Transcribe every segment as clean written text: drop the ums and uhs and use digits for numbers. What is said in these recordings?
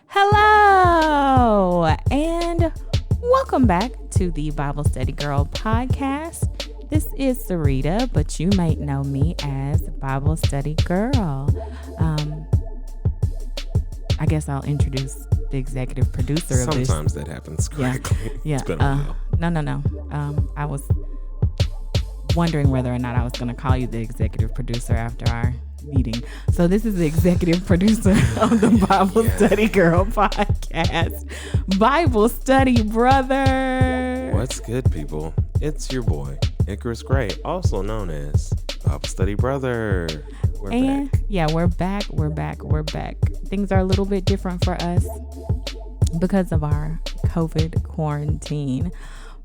Hello, and welcome back to the Bible Study Girl podcast. This is Sarita, but you might know me as Bible Study Girl. I guess I'll introduce the executive producer of this. Sometimes that happens correctly. Yeah. It's been a while. No. I was wondering whether or not I was going to call you the executive producer after our meeting. So this is the executive producer of the Bible Study Girl podcast. Bible Study Brother. What's good, people? It's your boy, Icarus Gray, also known as Bible Study Brother. We're back. Yeah, we're back. Things are a little bit different for us because of our COVID quarantine.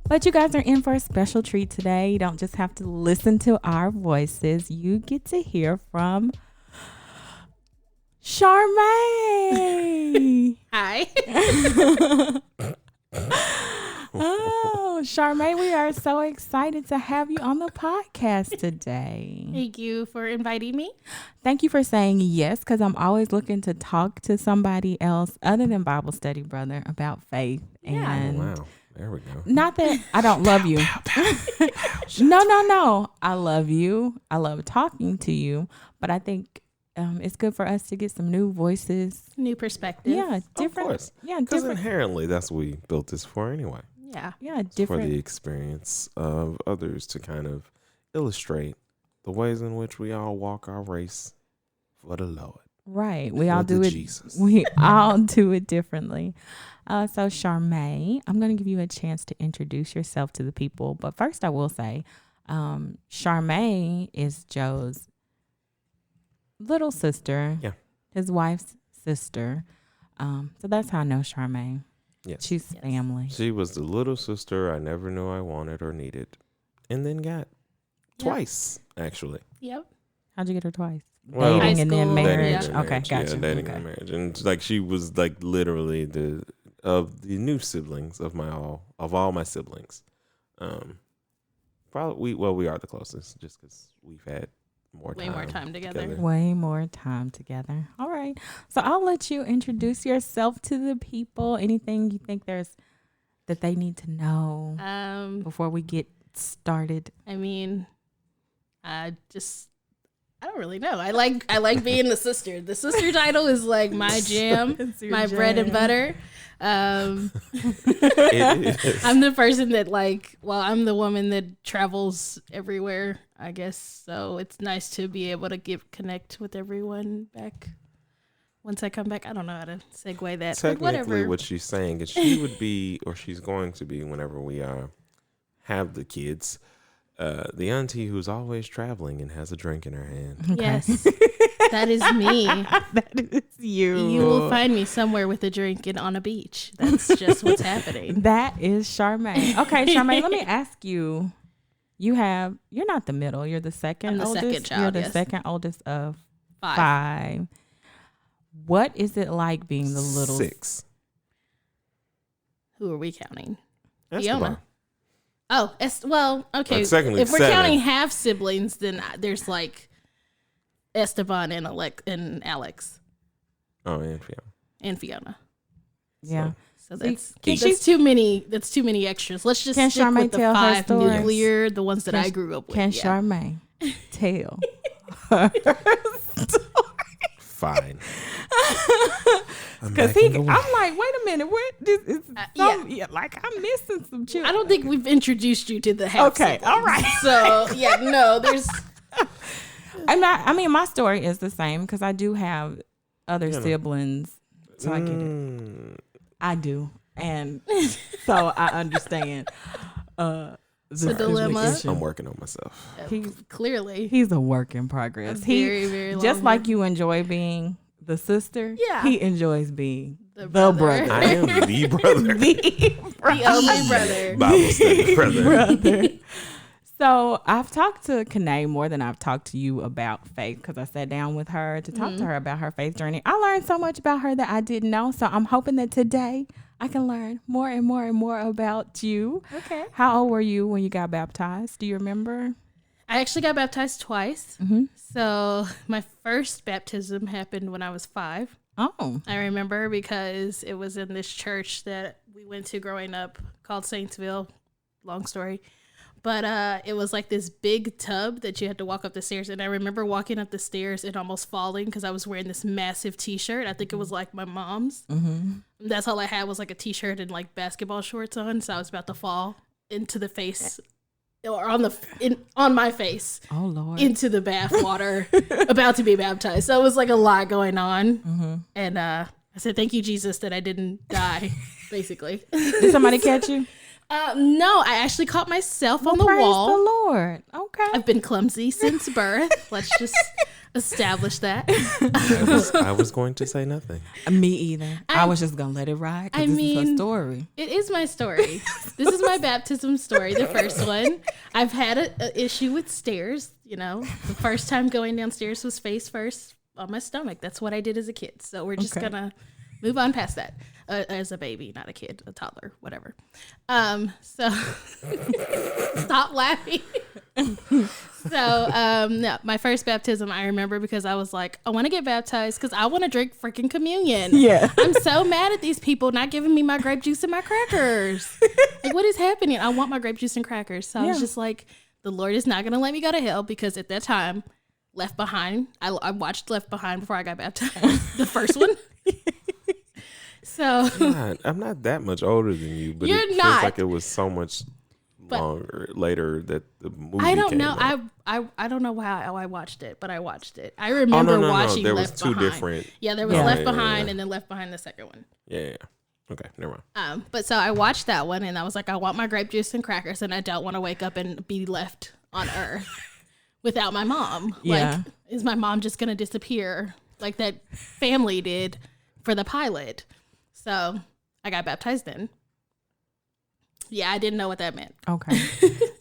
But you guys are in for a special treat today. You don't just have to listen to our voices. You get to hear from Charmae. Hi. Oh, Charmae, we are so excited to have you on the podcast today. Thank you for inviting me. Thank you for saying yes, because I'm always looking to talk to somebody else other than Bible Study Brother about faith. Yeah. And Wow. There we go. not that I don't love you. No. I love you. I love talking to you. But I think it's good for us to get some new voices. New perspective. Yeah, different. Of course. Yeah, Because different. inherently, that's what we built this for anyway. Yeah. Yeah, For different. the experience of others to kind of illustrate the ways in which we all walk our race for the Lord. Right. We all do it. Jesus. We all do it differently. So Charmae, I'm going to give you a chance to introduce yourself to the people. But first I will say, Charmae is Joe's little sister. Yeah. His wife's sister. So that's how I know Charmae. Yes. She's family. She was the little sister I never knew I wanted or needed. And then got twice, actually. Yep. How'd you get her twice? Well, dating and then High school. marriage. Dating and Okay, marriage. gotcha. Yeah, dating Okay. and marriage. And like she was like literally the new siblings of all my siblings. Probably we are the closest just because we've had Way more time together. Way more time together. All right. So I'll let you introduce yourself to the people. Anything you think that they need to know before we get started? I mean, I don't really know. I like being the sister. The sister title is like my jam, my bread and butter. It is. I'm the person that I'm the woman that travels everywhere, I guess. So it's nice to be able to connect with everyone back once I come back. I don't know how to segue that. But Technically, whatever. what she's saying is she would be, or she's going to be, whenever we have the kids, the auntie who's always traveling and has a drink in her hand. Okay. Yes, that is me. That is you. You will find me somewhere with a drink and on a beach. That's just what's happening. That is Charmae. Okay, Charmae, let me ask you. You're not the middle. You're the second I'm the oldest. second child, You're the yes. second oldest of 5. 5. What is it like being the little 6. Who are we counting? Esteban. Fiona. Oh, well, okay. That's technically If we're 7. counting half siblings, then there's like Esteban and Alex Oh, and Fiona. and Fiona. Yeah. So See, that's can that's too many. That's too many extras. Let's just Can stick Charmae with the tell her 5 stories? nuclear, the ones that Can- I grew up with. Can yeah. Charmae tell her Fine. Because I'm like, wait a minute, what? This is like I'm missing some children. I don't think we've introduced you to the half. Okay, siblings. all right. So yeah, no, there's. I mean, my story is the same because I do have other siblings, so I get it. I do, and so I understand. The dilemma. situation. I'm working on myself. Clearly, He's a work in progress. very, very just long like you enjoy being the sister. Yeah. He enjoys being The the brother. brother. I am the brother. The the only brother. Bible study brother. brother. So I've talked to Kanae more than I've talked to you about faith because I sat down with her to talk to her about her faith journey. I learned so much about her that I didn't know. So I'm hoping that today I can learn more and more and more about you. Okay. How old were you when you got baptized? Do you remember? I actually got baptized twice. Mm-hmm. So my first baptism happened when I was 5. Oh. I remember because it was in this church that we went to growing up called Saintsville. Long story. But it was like this big tub that you had to walk up the stairs. And I remember walking up the stairs and almost falling because I was wearing this massive t-shirt. I think it was like my mom's. Mm-hmm. That's all I had was like a t-shirt and like basketball shorts on. So I was about to fall into the face or on my face. Oh, Lord. Into the bath water, about to be baptized. So it was like a lot going on. Mm-hmm. And I said, thank you, Jesus, that I didn't die, basically. Did somebody catch you? No, I actually caught myself on the Praise wall. the Lord. Okay. I've been clumsy since birth. Let's just establish that. I was going to say nothing. Me either. I was just going to let it ride because this is her story. It is my story. This is my baptism story, the first one. I've had an issue with stairs. You know, the first time going downstairs was face first on my stomach. That's what I did as a kid. So we're just going to move on past that. As a baby, not a kid, a toddler, whatever. So stop laughing. No, my first baptism I remember because I was like, I want to get baptized because I want to drink freaking communion. Yeah. I'm so mad at these people not giving me my grape juice and my crackers. Like, what is happening? I want my grape juice and crackers. So I was just like, the Lord is not going to let me go to hell because at that time, Left Behind, I watched Left Behind before I got baptized. The first one. So I'm not that much older than you, but You're it not. feels like it was so much longer later that the movie. I don't came know. out. I don't know how I watched it, but I watched it. I remember watching. There Left was two Behind. different. Yeah, there was Left Behind and then Left Behind the second one. Yeah. Okay, never mind. But so I watched that one and I was like, I want my grape juice and crackers, and I don't want to wake up and be left on Earth without my mom. Yeah. Like, is my mom just gonna disappear like that family did for the pilot? So I got baptized then. Yeah, I didn't know what that meant. Okay.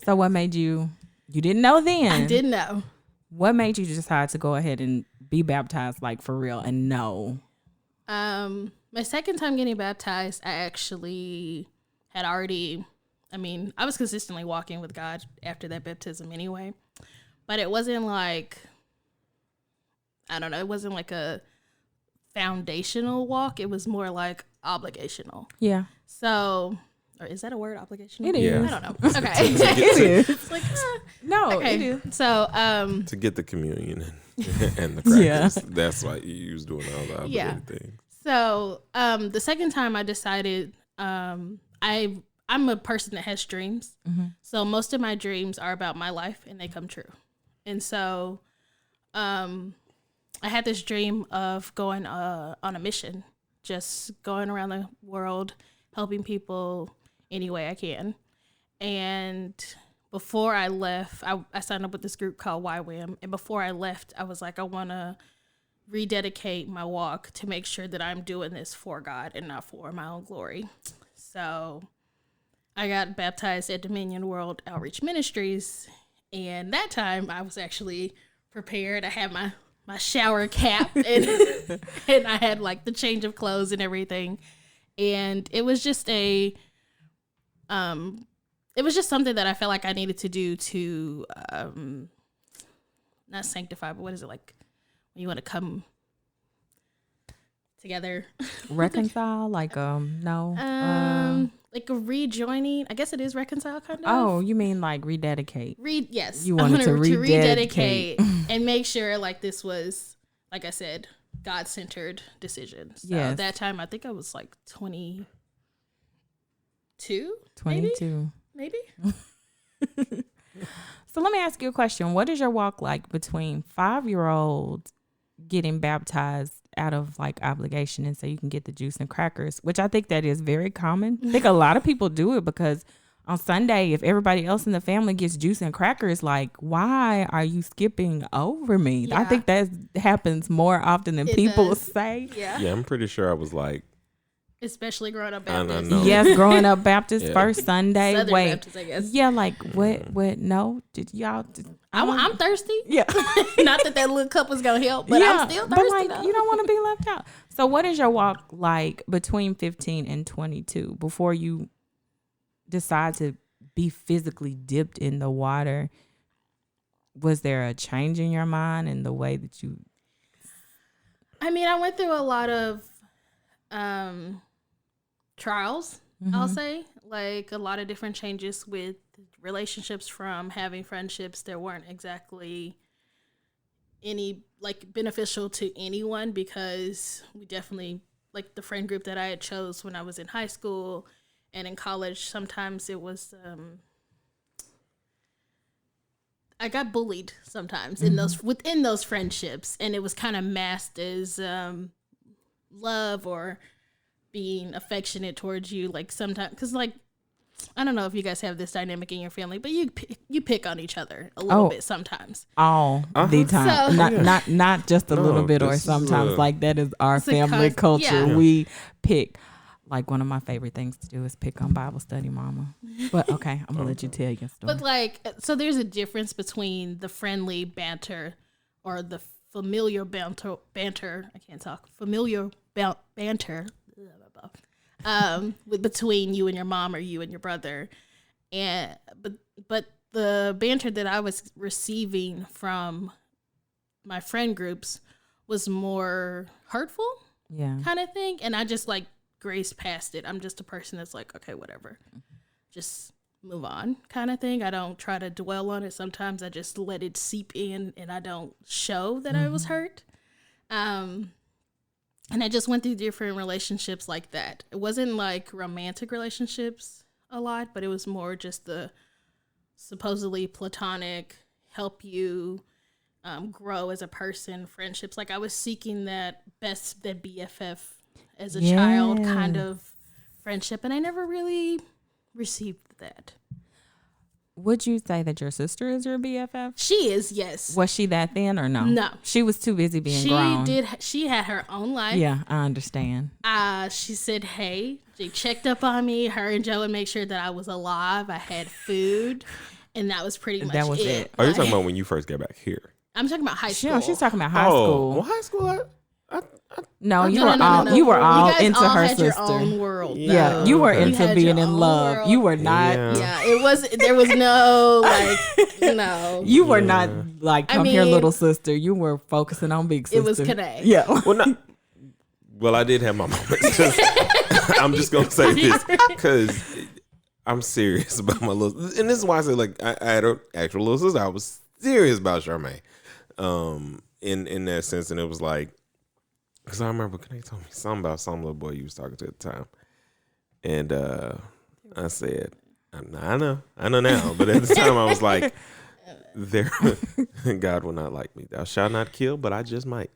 So what made you didn't know then? I didn't know. What made you decide to go ahead and be baptized like for real and know? My second time getting baptized, I actually had already, I was consistently walking with God after that baptism anyway, but it wasn't like, I don't know, it wasn't like a foundational walk. It was more like obligational. Yeah. So, or is that a word, obligational? It is. I don't know. Okay. It is. It's like, No, okay. it is. So, to get the communion and the crackers. Yeah. That's why you was doing all the obligated things. So, the second time I decided, I'm a person that has dreams. Mm-hmm. So most of my dreams are about my life and they come true. And so, I had this dream of going on a mission, just going around the world, helping people any way I can. And before I left, I signed up with this group called YWAM. And before I left, I was like, I want to rededicate my walk to make sure that I'm doing this for God and not for my own glory. So I got baptized at Dominion World Outreach Ministries. And that time I was actually prepared. I had my shower cap and I had like the change of clothes and everything. And it was just something that I felt like I needed to do to, not sanctify, but what is it like when you want to come together? Reconcile? Like, no. Like a rejoining. I guess it is reconcile, kind of. Oh, you mean like rededicate? Yes. You wanted to rededicate and make sure like this was, like I said, God-centered decisions. So Yes. that time, I think I was like 22. 22. Maybe. So let me ask you a question. What is your walk like between 5-year-olds getting baptized out of like obligation and so you can get the juice and crackers, which I think that is very common. I think a lot of people do it because on Sunday, if everybody else in the family gets juice and crackers, like, why are you skipping over me? Yeah. I think that happens more often than people does. say. Yeah. Yeah, I'm pretty sure I was like, Especially growing up I don't Baptist. know. Yes, growing up Baptist, Yeah. first Sunday. Southern Wait. Baptist, I guess. Yeah, like, what, no? Did y'all? I'm thirsty. Yeah. Not that little cup was going to help, but I'm still thirsty. But like, though. you don't want to be left out. So what is your walk like between 15 and 22 before you decide to be physically dipped in the water? Was there a change in your mind in the way that you I mean, I went through a lot of trials, I'll say, like a lot of different changes with relationships, from having friendships that weren't exactly any like beneficial to anyone, because we definitely, like the friend group that I had chose when I was in high school and in college, sometimes it was I got bullied sometimes in those within those friendships, and it was kind of masked as love or being affectionate towards you. Like sometimes, because like I don't know if you guys have this dynamic in your family, but you pick on each other a little bit sometimes. All the time, So, not just a little bit, or this is, sometimes like that is our family culture. Yeah. We pick. Like one of my favorite things to do is pick on Bible study, Mama. But okay, I'm gonna let you tell your story. But like, so there's a difference between the friendly banter or the familiar banter. I can't talk. Familiar banter. Between you and your mom or you and your brother, but the banter that I was receiving from my friend groups was more hurtful, kind of thing, and I just like grazed past it. I'm just a person that's like, okay, whatever, just move on, kind of thing. I don't try to dwell on it. Sometimes I just let it seep in, and I don't show that I was hurt. And I just went through different relationships like that. It wasn't like romantic relationships a lot, but it was more just the supposedly platonic, help you grow as a person friendships. Like I was seeking that BFF as a child kind of friendship, and I never really received that. Would you say that your sister is your BFF? She is, yes. Was she that then or no? No. She was too busy being grown. She had her own life. Yeah, I understand. She said, hey, she checked up on me. Her and Joe would make sure that I was alive. I had food. And that was pretty much it. Are you talking about when you first got back here? I'm talking about high school. Yeah, she's talking about high school. Well, high school, No, you were all you guys into all her had sister. Your own world. Yeah, you were into had being your in own love. world. You were not. Yeah, there was no like, no. You were not like, come here, mean, little sister. You were focusing on big sister. It was connect. Yeah. Well, I did have my moments. I'm just gonna say this because I'm serious about my little, and this is why I say like I had an actual little sister. I was serious about Charmae, in that sense, and it was like, because I remember they told me something about some little boy you was talking to at the time, and I said, I know now, but at the time I was like, God will not like me. Thou shalt not kill, but I just might.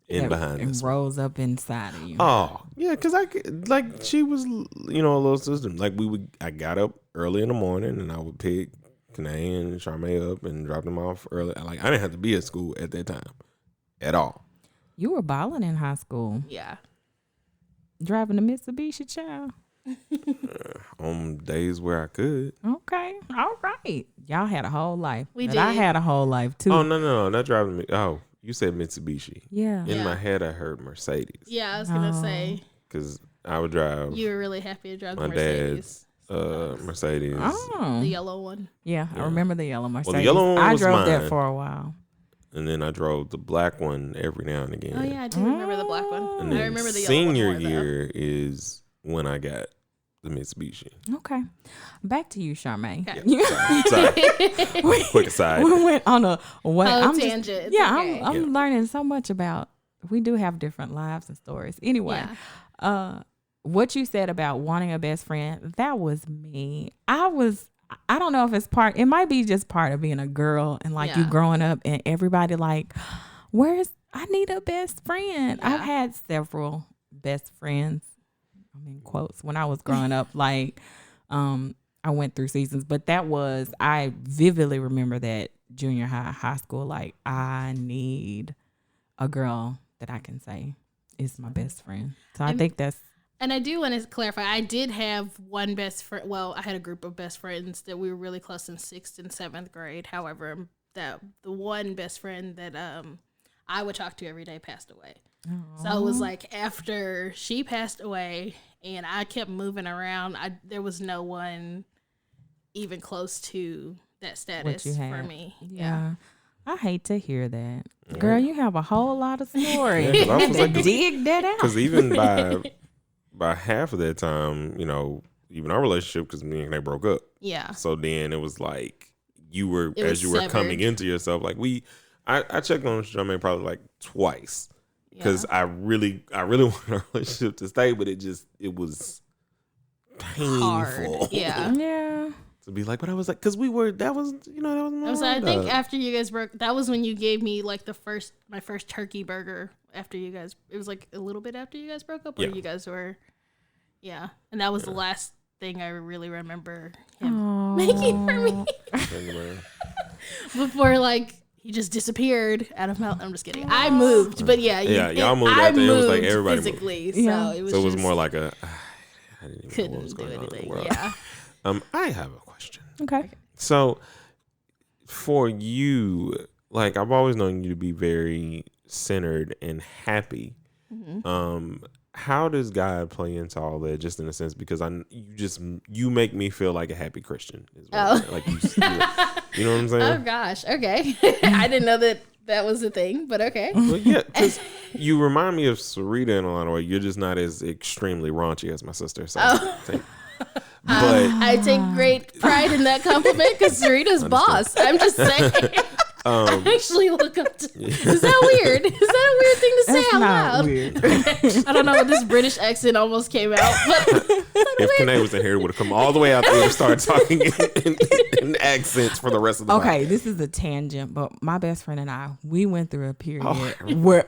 Behind this rose up inside of you. Oh yeah, because she was, a little sister. Like I got up early in the morning and I would pick Kanae and Charmae up and drop them off early. Like I didn't have to be at school at that time at all. You were balling in high school. Yeah, driving a Mitsubishi, child. On days where I could. Okay, all right. Y'all had a whole life. We did. I had a whole life too. Oh no, not driving me. Oh. You said Mitsubishi. Yeah. In my head, I heard Mercedes. Yeah, I was gonna say. Because I would drive. You were really happy to drive my the Mercedes. dad's Mercedes. Oh. The yellow one. Yeah, I remember the yellow Mercedes. Well, the yellow one I was drove mine. that for a while. And then I drove the black one every now and again. Oh yeah, I do remember the black one. And then I remember the yellow one senior more, though. year is when I got the Mitsubishi. Okay. Back to you, Charmae. Okay. Sorry. Quick aside. We went on a tangent. I'm learning so much about. We do have different lives and stories. Anyway, what you said about wanting a best friend, that was me. I don't know if it's part. It might be just part of being a girl and like you growing up and everybody like, I need a best friend. Yeah. I've had several best friends. I'm in quotes when I was growing up. Like, I went through seasons, but I vividly remember that junior high school. Like, I need a girl that I can say is my best friend. So I think that's. And I do want to clarify, I did have one best friend. Well, I had a group of best friends that we were really close in 6th and 7th grade. However, the one best friend that I would talk to every day passed away. Aww. So it was like after she passed away and I kept moving around, there was no one even close to that status for me. Yeah. I hate to hear that. Girl, you have a whole lot of story. Yeah, 'cause I was like, dig that out. because even by half of that time, you know, even our relationship, because me and they broke up. Yeah. So then it was like you were It was as you were severed. coming into yourself. Like I checked on Charmae probably like twice because I really wanted our relationship to stay, but it was painful. Hard. Yeah. Yeah. To be like, but I was like, because that was I think after you guys broke, that was when you gave me like my first turkey burger after you guys, it was like a little bit after you guys broke up, or you guys were, and that was the last thing I really remember him making for me before like he just disappeared out of my, I'm just kidding. I moved, but y'all moved after it was like everybody physically, moved. so it was more like I didn't even know what was couldn't do going on in the anything. world. Yeah. I have a question. Okay. So, for you, like I've always known you to be very centered and happy. Mm-hmm. How does God play into all that? Just in a sense, because you make me feel like a happy Christian. Like you know what I'm saying? Oh gosh. Okay. I didn't know that was a thing, but okay. Well, yeah, because you remind me of Sarita in a lot of ways. You're just not as extremely raunchy as my sister. So, but I take great pride in that compliment because Sarita's boss. I'm just saying. I actually look up to. Is that weird? Is that a weird thing to say It's out not loud? weird. I don't know. This British accent almost came out. But if Kanae was in here, it would have come all the way out there and started talking in accents for the rest of the Okay, podcast. this is a tangent, but my best friend and I, we went through a period where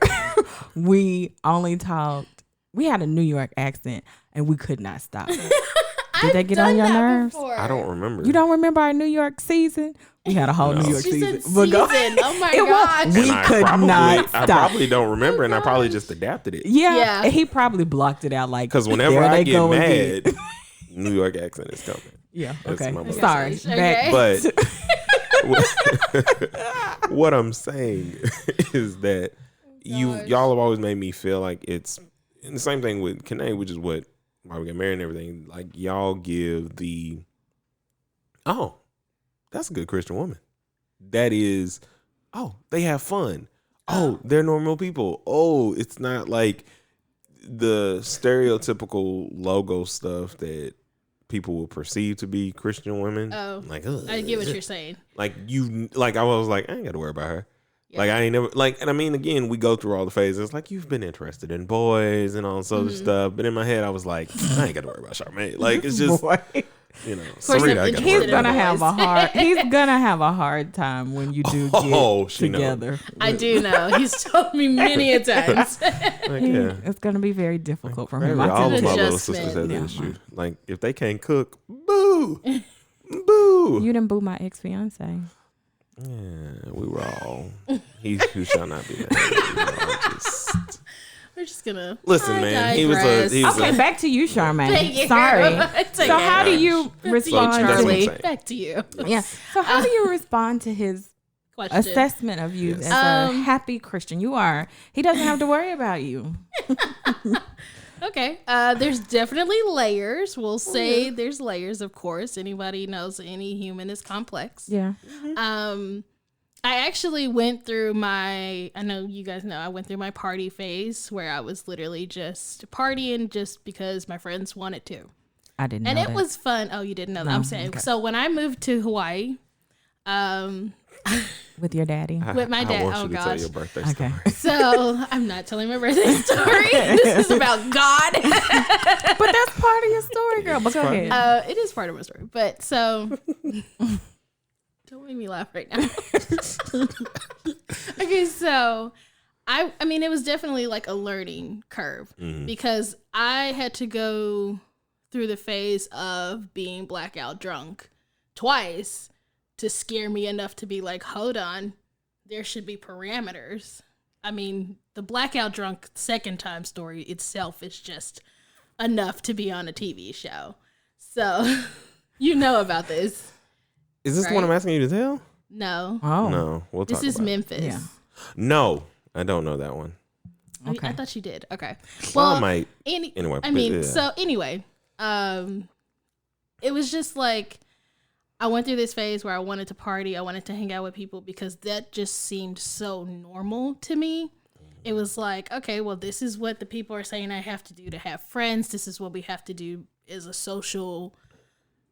we only talked. We had a New York accent, and we could not stop. Did they get on your nerves? Before. I don't remember. You don't remember our New York season? We had a whole New York She season. said But go- season. Oh my It was- gosh. we And could not I stop. probably don't remember, and I probably just adapted it. Yeah, Yeah. he probably blocked it out. Like Because whenever there I they get go mad, again. New York accent is coming. Yeah. That's Okay. my bad. Sorry. Okay. Back. But what I'm saying is that y'all have always made me feel like it's and the same thing with Kanae, which is why we got married and everything. Like y'all give that's a good Christian woman. That is, they have fun. They're normal people. It's not like the stereotypical logo stuff that people will perceive to be Christian women. Like, I get what you're saying. Like I was like, I ain't got to worry about her. Yeah. Like I ain't never and I mean, again, we go through all the phases. Like you've been interested in boys and all this other stuff, but in my head, I was like, I ain't got to worry about Charmae. Like it's just, Boy. you know, course Sarita, I'm I got to He's worry gonna about. have a hard. He's gonna have a hard time when you do get she knows. together. I do know. He's told me many a times. Like, yeah. It's gonna be very difficult for him. Maybe all an of my little adjustment. sisters have Yeah. that issue. Like if they can't cook, boo, boo. You didn't boo my ex fiance. Yeah, we were all. He who shall not be named. We're just gonna Listen, man. He was Okay, back to you, Charmaine. Thank you. Sorry. Thank So you. how do you respond that's to what I'm Charlie, saying. back to you. Yeah. So how do you respond to his Question. assessment of you Yes. as a happy Christian? You are. He doesn't have to worry about you. Okay. There's definitely layers. We'll say there's layers, of course. Anybody knows any human is complex. Yeah. I actually went through I know you guys know, I went through my party phase where I was literally just partying just because my friends wanted to. I didn't And know it that. was fun. Oh, you didn't know that? No, I'm saying. okay. So when I moved to Hawaii, With your daddy. with my dad. I want Oh you to tell gosh. your birthday Okay. story. So I'm not telling my birthday story. This is about God. But that's part of your story, girl. But go ahead. It is part of my story. But so don't make me laugh right now. Okay, so I mean it was definitely like a learning curve because I had to go through the phase of being blackout drunk twice to scare me enough to be like, hold on, there should be parameters. I mean, the blackout drunk second time story itself is just enough to be on a TV show. So you know about this. Is this the one I'm asking you to tell? No. Oh. No, we'll talk This is about it. Memphis. Yeah. No, I don't know that one. Okay. I thought you did. Okay. Well, I might. Anyway, Anyway, I mean, yeah. so anyway, it was just like I went through this phase where I wanted to party. I wanted to hang out with people because that just seemed so normal to me. It was like, okay, well, this is what the people are saying I have to do to have friends. This is what we have to do as a social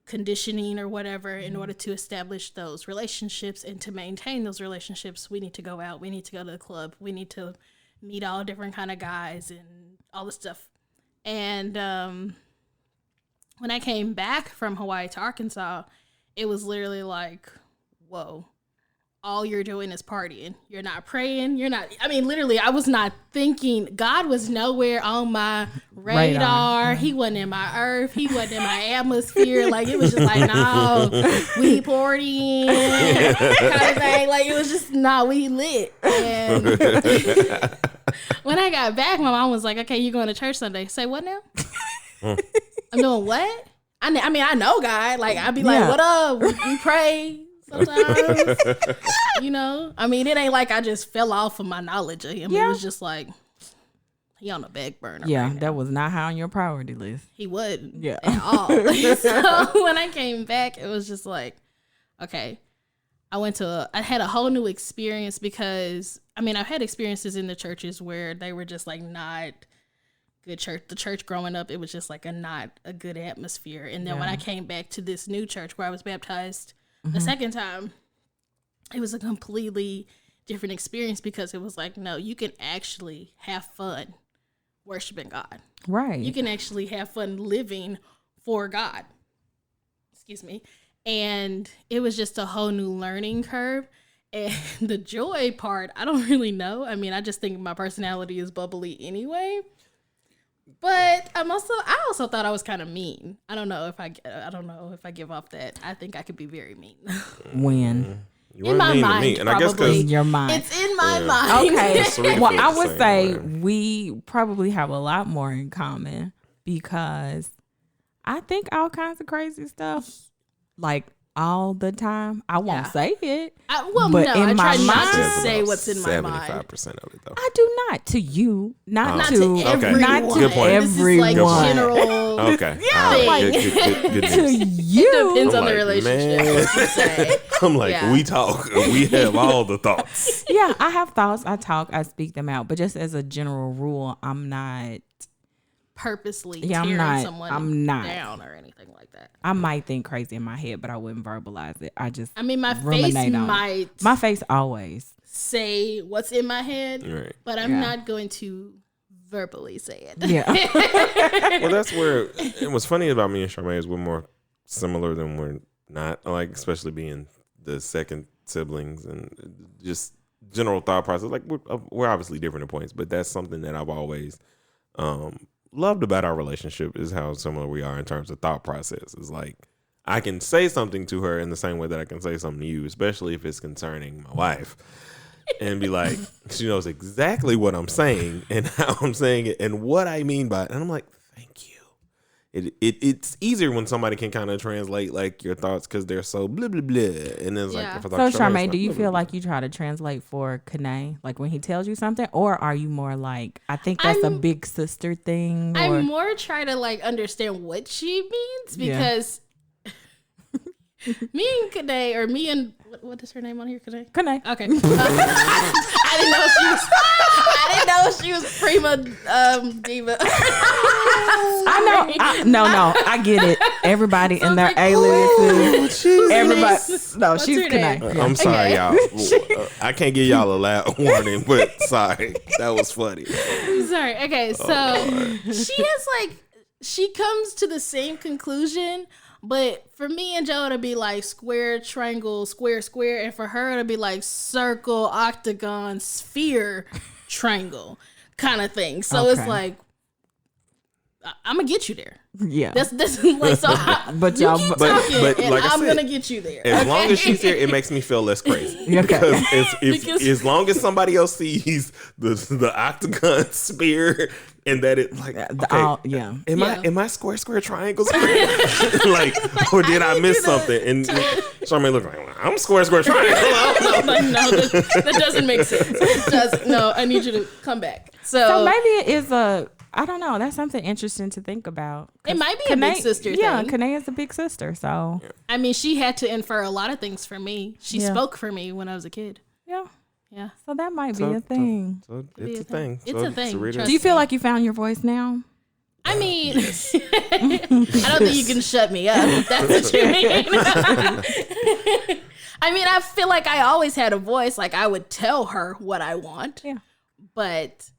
conditioning or whatever in order to establish those relationships. And to maintain those relationships, we need to go out. We need to go to the club. We need to meet all different kind of guys and all this stuff. And when I came back from Hawaii to Arkansas, it was literally like, whoa. All you're doing is partying. You're not praying. Literally, I was not thinking. God was nowhere on my radar. He wasn't in my earth. He wasn't in my atmosphere. Like, it was just like, no, we partying kind of thing. Like, it was just, no, we lit. And when I got back, my mom was like, okay, you're going to church Sunday. Say what now? I'm doing what? I know God. Like, I'd be like, what up? We pray. Sometimes, it ain't like I just fell off of my knowledge of him. Yeah. It was just like, he on a back burner. Yeah, right that was not high on your priority list. He wasn't. Yeah. At all. So when I came back, it was just like, okay, I had a whole new experience because, I've had experiences in the churches where they were just like not good church. The church growing up, it was just like not a good atmosphere. And then when I came back to this new church where I was baptized, the second time, it was a completely different experience because it was like, no, you can actually have fun worshiping God. Right. You can actually have fun living for God. Excuse me. And it was just a whole new learning curve. And the joy part, I don't really know. I just think my personality is bubbly anyway. But I also thought I was kind of mean. I don't know if I give off that. I think I could be very mean. When? You in my mind, and I guess in your mind. It's in my mind. Okay. Well, I would say we probably have a lot more in common because I think all kinds of crazy stuff, like all the time. I won't say it. I try not to say what's in my mind. 75% of it, though. I do not to you, not to everyone. Not to Good point. everyone. This is like general. Okay. Good to you. It depends on the relationship. I'm like, we talk. We have all the thoughts. Yeah, I have thoughts. I talk. I speak them out. But just as a general rule, I'm not purposely tearing someone down or anything like that. I might think crazy in my head, but I wouldn't verbalize it. I just my face always say what's in my head, right. But I'm not going to verbally say it. Yeah. Well, that's where it was funny about me and Charmae is we're more similar than we're not, like, especially being the second siblings and just general thought process. Like, we're obviously different at points, but that's something that I've always loved about our relationship is how similar we are in terms of thought process. It's like I can say something to her in the same way that I can say something to you, especially if it's concerning my wife, and be like, she knows exactly what I'm saying and how I'm saying it and what I mean by it. And I'm like, thank you. It's easier when somebody can kind of translate like your thoughts because they're so blah blah blah. And then it's like, if I so Charmae, do you feel like you try to translate for Kanae, like when he tells you something, or are you more like, I think that's a big sister thing? I more try to like understand what she means because me and Kanae, or me and what is her name on here? Kanae. Okay. I didn't know she was prima diva. I know. I get it. Everybody in their aliases. Everybody. No, she's Kanae. I'm sorry, y'all. I can't give y'all a loud warning, but sorry, that was funny. I'm sorry. Okay, so she comes to the same conclusion. But for me and Joe, it'll be like square, triangle, square, square. And for her, it'll be like circle, octagon, sphere, triangle kind of thing. So it's like, I'm going to get you there. Yeah. That's like, so but y'all, keep talking, but and like I'm going to get you there. As long as she's here, it makes me feel less crazy. Okay. Because as long as somebody else sees the octagon, sphere, and that it like, am I square, triangle, square? Like, or did I miss something? And Charmae looked like, I'm square, triangle. No, that doesn't make sense. It doesn't. No, I need you to come back. So maybe it is I don't know. That's something interesting to think about. It might be a big sister thing. Yeah, Kanae is a big sister. So I mean, she had to infer a lot of things for me. She spoke for me when I was a kid. yeah. Yeah. So that might be a thing. So it's a thing. It's a thing. Do you feel like you found your voice now? I mean, I don't think you can shut me up if that's what you mean. I mean, I feel like I always had a voice. Like, I would tell her what I want. Yeah. But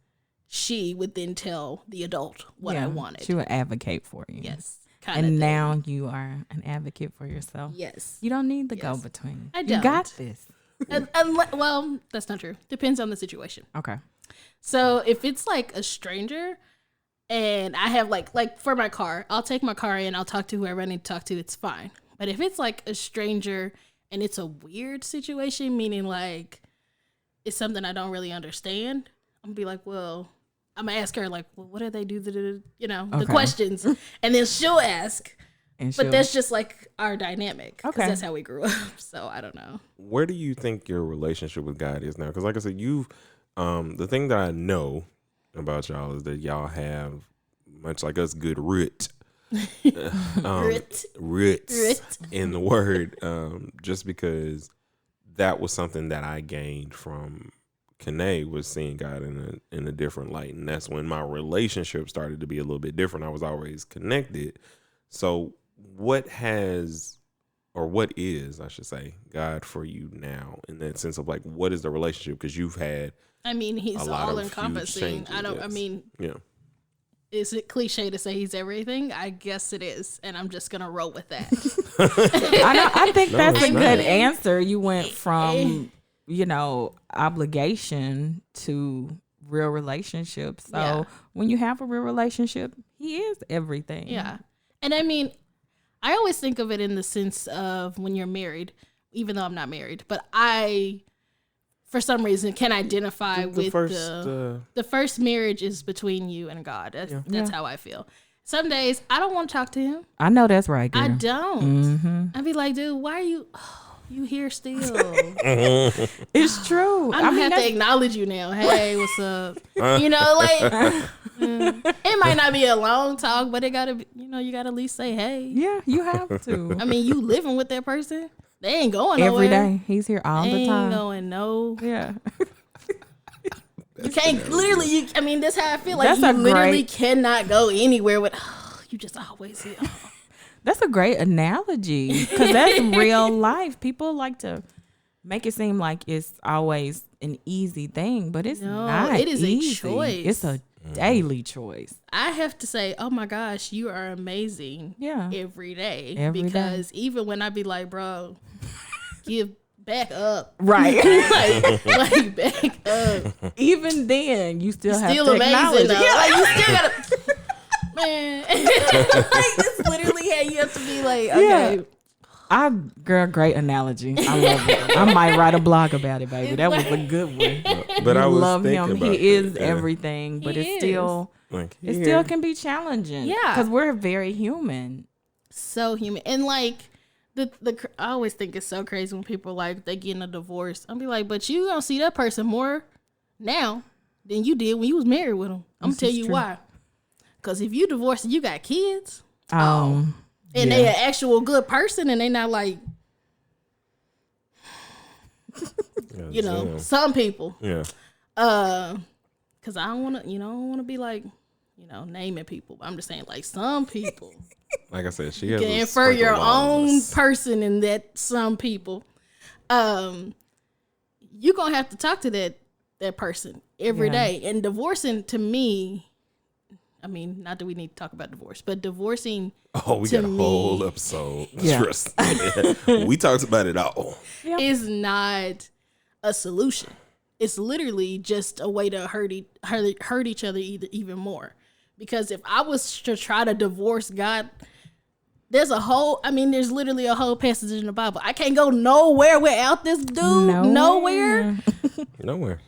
she would then tell the adult what I wanted. She would advocate for you. Yes. And now you are an advocate for yourself. Yes. You don't need the go-between. I don't. You got this. Well, that's not true. Depends on the situation. Okay. So if it's like a stranger and I have like for my car, I'll take my car in, I'll talk to whoever I need to talk to, it's fine. But if it's like a stranger and it's a weird situation, meaning like it's something I don't really understand, I'm gonna be like, well, I'm gonna ask her like, well, what do they do? The questions. And then she'll ask. But that's just like our dynamic. Okay. That's how we grew up. So I don't know. Where do you think your relationship with God is now? Because like I said, you've, the thing that I know about y'all is that y'all have, much like us, good root. Roots in the word. Just because that was something that I gained from Kanae, was seeing God in a different light. And that's when my relationship started to be a little bit different. I was always connected. So what is, I should say, God for you now, in that sense of like, what is the relationship? Because you've had, I mean, he's all encompassing. Is it cliche to say he's everything? I guess it is, and I'm just gonna roll with that. I think that's a good answer. You went from obligation to real relationship. So when you have a real relationship, he is everything. Yeah, and I mean, I always think of it in the sense of when you're married, even though I'm not married, but I, for some reason, can identify with the first marriage is between you and God. That's how I feel. Some days I don't want to talk to him. I know that's right, girl. I don't. Mm-hmm. I'd be like, dude, why are you? You here still? It's true. I have to acknowledge you now. Hey, what's up? It might not be a long talk, but it gotta be, you gotta at least say hey. Yeah, you have to. I mean, you living with that person. They ain't going every nowhere. day. He's here all the time. Ain't going no. Yeah. You can't literally. That's how I feel. Like you literally cannot go anywhere with. You just always here. That's a great analogy, because that's real life. People like to make it seem like it's always an easy thing, but it's not. It is easy. A choice. It's a daily choice. I have to say, oh my gosh, you are amazing. Yeah. Every day. Because even when I be like, bro, give back up. Right. like back up. Even then, you still have still to amazing acknowledge though. it. Yeah. Like you still gotta man. It's literally how you have to be like, okay. Girl, great analogy. I love it. I might write a blog about it, baby. That was a good one. But I love him. About he is everything, but it still can be challenging. Yeah, because we're very human. So human, and like the I always think it's so crazy when people like they get in a divorce. I'll be like, but you don't see that person more now than you did when you was married with them. I'm gonna tell you why. Because if you divorced and you got kids, and they an actual good person, and they not like, some people. Yeah. Because I don't want to, I don't want to be like, naming people. I'm just saying, like, some people. Like I said, she has you can infer your own person in that some people. You're going to have to talk to that person every day. And divorcing, to me, I mean, not that we need to talk about divorce, but divorcing. Oh, we got a whole episode. Trust me. We talked about it all. Is not a solution. It's literally just a way to hurt each other even more. Because if I was to try to divorce God, there's literally a whole passage in the Bible. I can't go nowhere without this dude. Nowhere. Nowhere.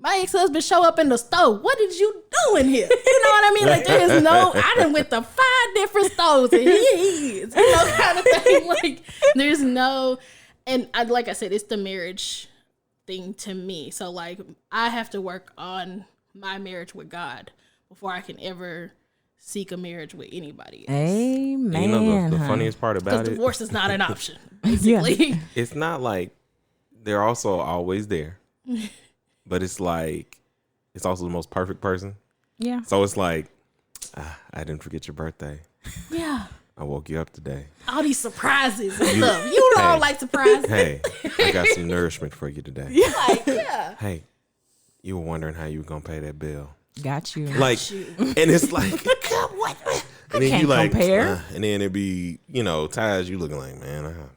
My ex-husband show up in the stove. What did you do in here? You know what I mean? Like, there is I done went to 5 different stoves and he is. Kind of thing. Like, there's like I said, it's the marriage thing to me. So, like, I have to work on my marriage with God. before I can ever seek a marriage with anybody else. Amen. And you know the funniest part Because about it? divorce is not an option, basically. It's not like they're also always there, but it's like it's also the most perfect person. Yeah. So it's like, I didn't forget your birthday. Yeah. I woke you up today. All these surprises and stuff. You don't like surprises. Hey, I got some nourishment for you today. Like, yeah. Hey, you were wondering how you were gonna pay that bill. Got you. Like, and it's like, what? And then can't you like, compare. and then it be, Taj, you looking like, man,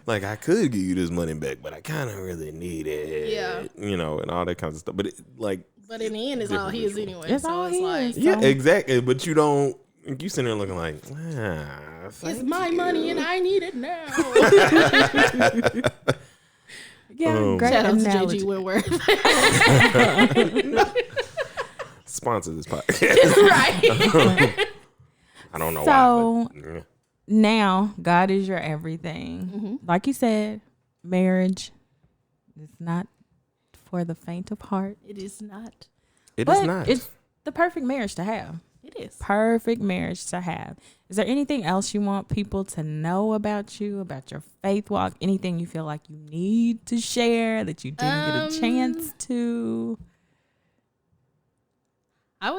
like I could give you this money back, but I kind of really need it. Yeah. And all that kinds of stuff. But But in the end, it's all his anyway. It's so all it's his. like, yeah, exactly. But you don't. You sitting there looking like, it's my money and I need it now. Yeah, great Shout out to analogy. JG Whitworth. sponsor this podcast. Right. I don't know So- why. But, Now, God is your everything. Like you said, marriage is not for the faint of heart. It is not. it is But not. it's the perfect marriage to have. It is. Perfect marriage to have. Is there anything else you want people to know about you, about your faith walk? Anything you feel like you need to share that you didn't get a chance to? I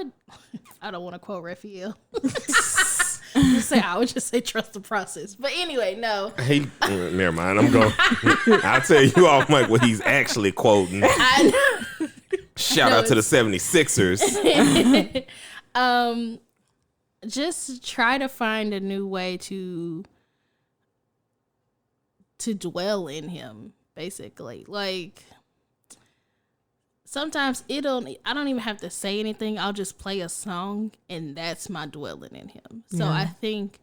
don't want to quote Raphael. I would just say trust the process. But anyway, no. Hey, never mind. I'm going. I'll tell you off mic what he's actually quoting. Shout out to the 76ers. Just try to find a new way to dwell in him, basically. Like, sometimes I don't even have to say anything. I'll just play a song and that's my dwelling in him. So Yeah. I think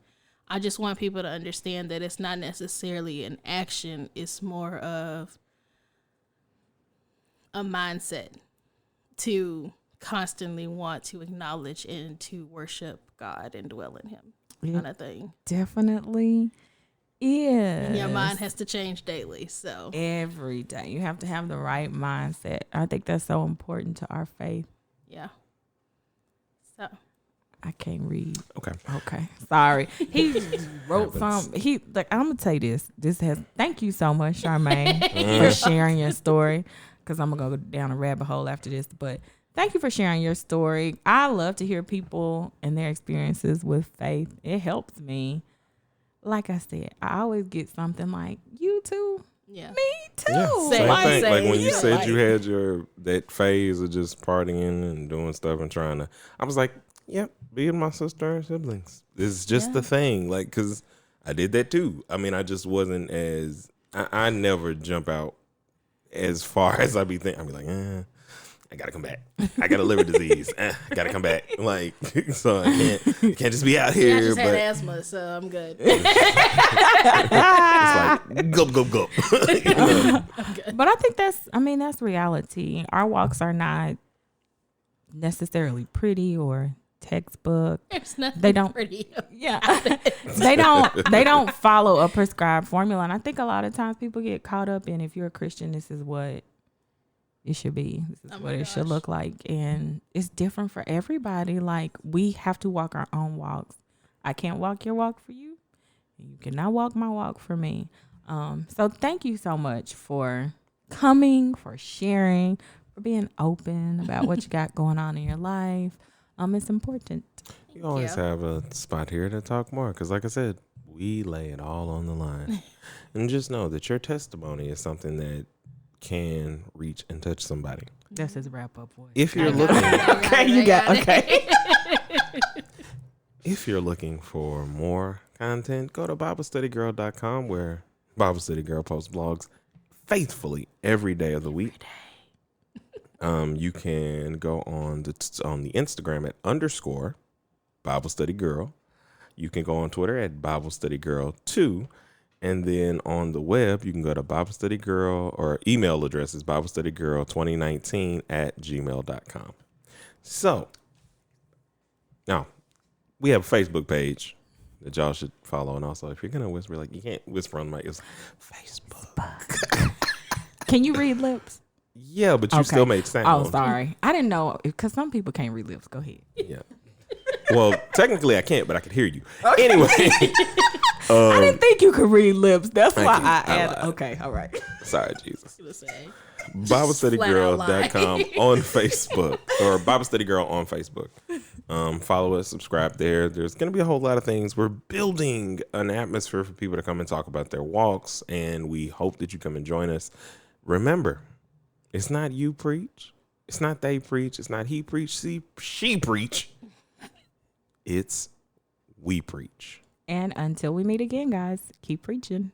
I just want people to understand that it's not necessarily an action. It's more of a mindset to constantly want to acknowledge and to worship God and dwell in him, kind of thing. Definitely is. And your mind has to change daily. So Every day. You have to have the right mindset. I think that's so important to our faith. yeah. So I can't read. Okay. Okay. Sorry. He wrote some. I'm gonna tell you this. Thank you so much, Charmae, for sharing your story. Because I'm gonna go down a rabbit hole after this. But thank you for sharing your story. I love to hear people and their experiences with faith. It helps me. Like I said, I always get something like, you too? yeah. Me too. Yeah, Same. same thing. Like when you Yeah. said you had that phase of just partying and doing stuff and trying to, I was like, yep, being my sister and siblings. It's just the thing. Like, cause I did that too. I mean, I just wasn't I never jump out as far as I be thinking. I'd be like, I gotta come back. I got a liver disease. I gotta come back. Like, so I can't just be out Yeah, I here. just But had asthma, so I'm good. it's like gulp, gulp, gulp. But I think that's reality. Our walks are not necessarily pretty or textbook. There's nothing They don't- pretty. Yeah. they don't follow a prescribed formula. And I think a lot of times people get caught up in, if you're a Christian, this is what it should be. This is what it should look like. And it's different for everybody. Like, we have to walk our own walks. I can't walk your walk for you. You cannot walk my walk for me. So thank you so much for coming, for sharing, for being open about what you got going on in your life. It's important. You always have a spot here to talk more because, like I said, we lay it all on the line. And just know that your testimony is something that can reach and touch somebody. That's his wrap up voice. If you're looking, Okay. if you're looking for more content, go to BibleStudyGirl.com where Bible Study Girl posts blogs faithfully every day of the week. You can go on the Instagram at _ Bible Study Girl. You can go on Twitter at Bible Study Girl 2. And then on the web, you can go to Bible Study Girl, or email address is BibleStudyGirl2019@gmail.com. So now we have a Facebook page that y'all should follow. And also, if you're going to whisper, like, you can't whisper on the mic. It's Facebook. Can you read lips? Yeah, but you still made sound. Oh, sorry. I didn't know because some people can't read lips. Go ahead. Yeah. Well, technically I can't, but I could hear you. Okay. Anyway. I didn't think you could read lips. That's why I added. lied. Okay, all right. Sorry, Jesus. Say. BibleStudyGirl.com on Facebook or Bible Study Girl on Facebook. Follow us, subscribe there. There's going to be a whole lot of things. We're building an atmosphere for people to come and talk about their walks, and we hope that you come and join us. Remember, it's not you preach. It's not they preach. It's not he preach. She preach. It's we preach. And until we meet again, guys, keep preaching.